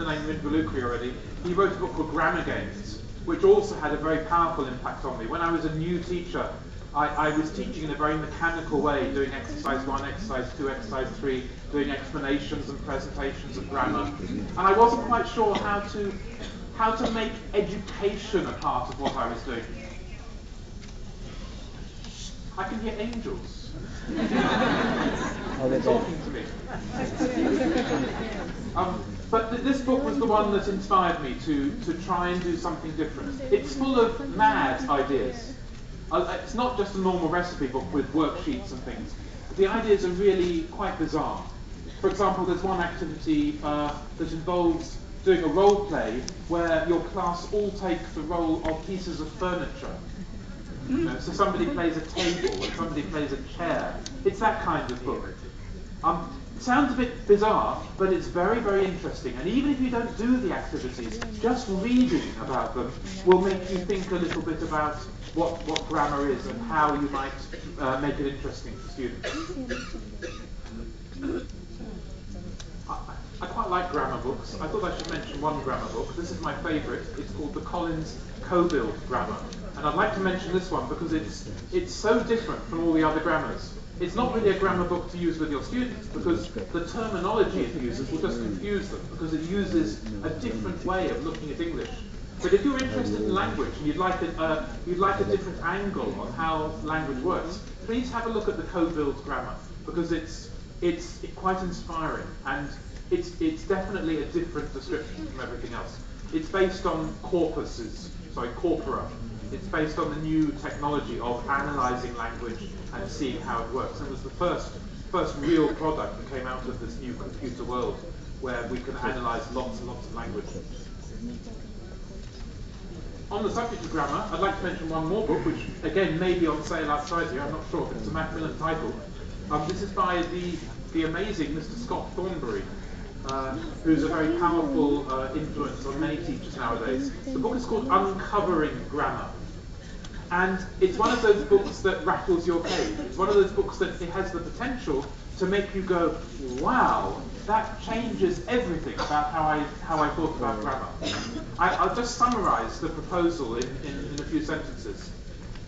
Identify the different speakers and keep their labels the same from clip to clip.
Speaker 1: the name Rinvolucri already. He wrote a book called Grammar Games, which also had a very powerful impact on me. When I was a new teacher, I was teaching in a very mechanical way, doing exercise 1, exercise 2, exercise 3, doing explanations and presentations of grammar. And I wasn't quite sure how to make education a part of what I was doing. I can hear angels talking to me. But this book was the one that inspired me to try and do something different. It's full of mad ideas. It's not just a normal recipe book with worksheets and things. The ideas are really quite bizarre. For example, there's one activity that involves doing a role play where your class all take the role of pieces of furniture. You know, so somebody plays a table and somebody plays a chair. It's that kind of book. It sounds a bit bizarre, but it's very, very interesting. And even if you don't do the activities, just reading about them will make you think a little bit about what grammar is and how you might make it interesting for students. I quite like grammar books. I thought I should mention one grammar book. This is my favourite. It's called the Collins Co-Build Grammar. And I'd like to mention this one because it's so different from all the other grammars. It's not really a grammar book to use with your students because the terminology it uses will just confuse them because it uses a different way of looking at English. But if you're interested in language and you'd like a different angle on how language works, please have a look at the Co-Build Grammar because it's quite inspiring and it's definitely a different description from everything else. It's based on corpora. It's based on the new technology of analysing language and seeing how it works. It was the first real product that came out of this new computer world where we can analyse lots and lots of language. On the subject of grammar, I'd like to mention one more book, which again may be on sale outside here. I'm not sure, but it's a Macmillan title. This is by the amazing Mr. Scott Thornbury, who's a very powerful influence on many teachers nowadays. The book is called Uncovering Grammar. And it's one of those books that rattles your cage. It's one of those books that it has the potential to make you go, wow, that changes everything about how I thought about grammar. I'll just summarise the proposal in a few sentences.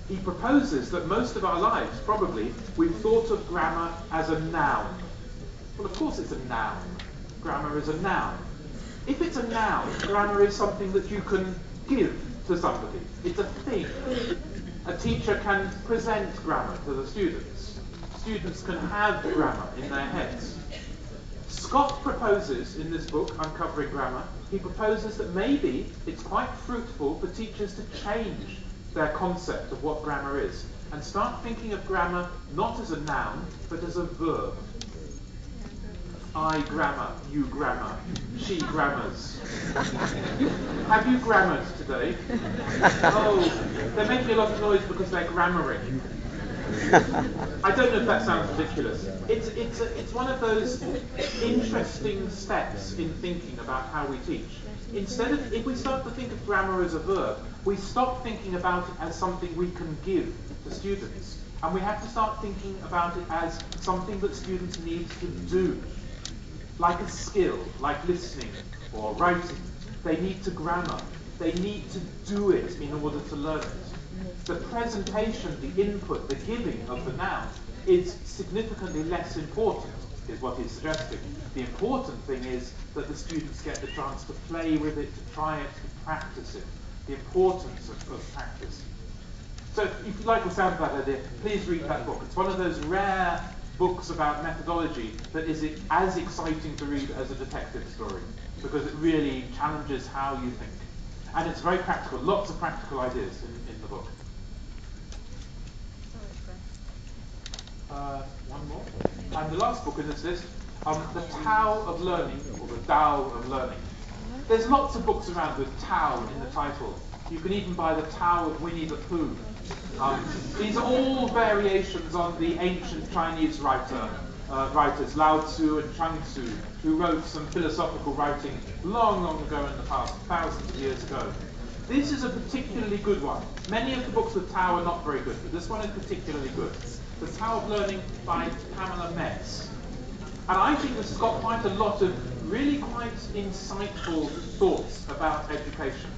Speaker 1: He proposes that most of our lives, probably, we've thought of grammar as a noun. Well, of course it's a noun. Grammar is a noun. If it's a noun, grammar is something that you can give to somebody. It's a thing. A teacher can present grammar to the students. Students can have grammar in their heads. Scott proposes in this book, Uncovering Grammar, he proposes that maybe it's quite fruitful for teachers to change their concept of what grammar is and start thinking of grammar not as a noun, but as a verb. I grammar, you grammar, she grammars. Have you grammared today? Oh, they're making a lot of noise because they're grammaring. I don't know if that sounds ridiculous. It's one of those interesting steps in thinking about how we teach. Instead of, if we start to think of grammar as a verb, we stop thinking about it as something we can give to students. And we have to start thinking about it as something that students need to do. Like a skill, like listening or writing. They need to grammar. They need to do it in order to learn it. The presentation, the input, the giving of the noun is significantly less important, is what he's suggesting. The important thing is that the students get the chance to play with it, to try it, to practice it. The importance of practice. So if you like the sound of that idea, please read that book. It's one of those rare books about methodology that is as exciting to read as a detective story, because it really challenges how you think. And it's very practical, lots of practical ideas in the book. One more. And the last book in this list, The Tao of Learning, or the Tao of Learning. There's lots of books around with Tao in the title. You can even buy The Tao of Winnie the Pooh. These are all variations on the ancient Chinese writers, Lao Tzu and Chuang Tzu, who wrote some philosophical writing long, long ago in the past, thousands of years ago. This is a particularly good one. Many of the books with Tao are not very good, but this one is particularly good. The Tao of Learning by Pamela Metz. And I think this has got quite a lot of really quite insightful thoughts about education.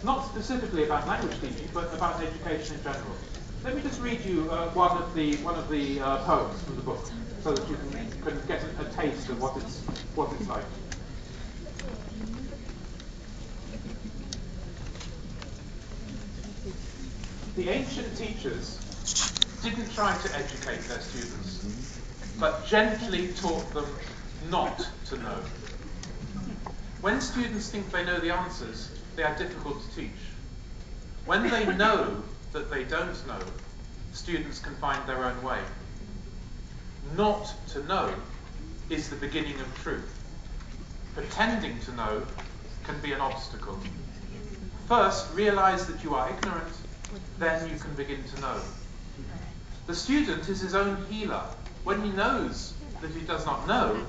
Speaker 1: Not specifically about language teaching, but about education in general. Let me just read you one of the poems from the book, so that you can get a taste of what it's like. The ancient teachers didn't try to educate their students, but gently taught them not to know. When students think they know the answers, they are difficult to teach. When they know that they don't know, students can find their own way. Not to know is the beginning of truth. Pretending to know can be an obstacle. First, realize that you are ignorant, then you can begin to know. The student is his own healer. When he knows that he does not know,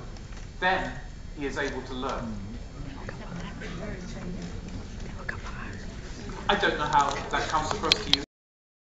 Speaker 1: then he is able to learn. I don't know how that comes across to you.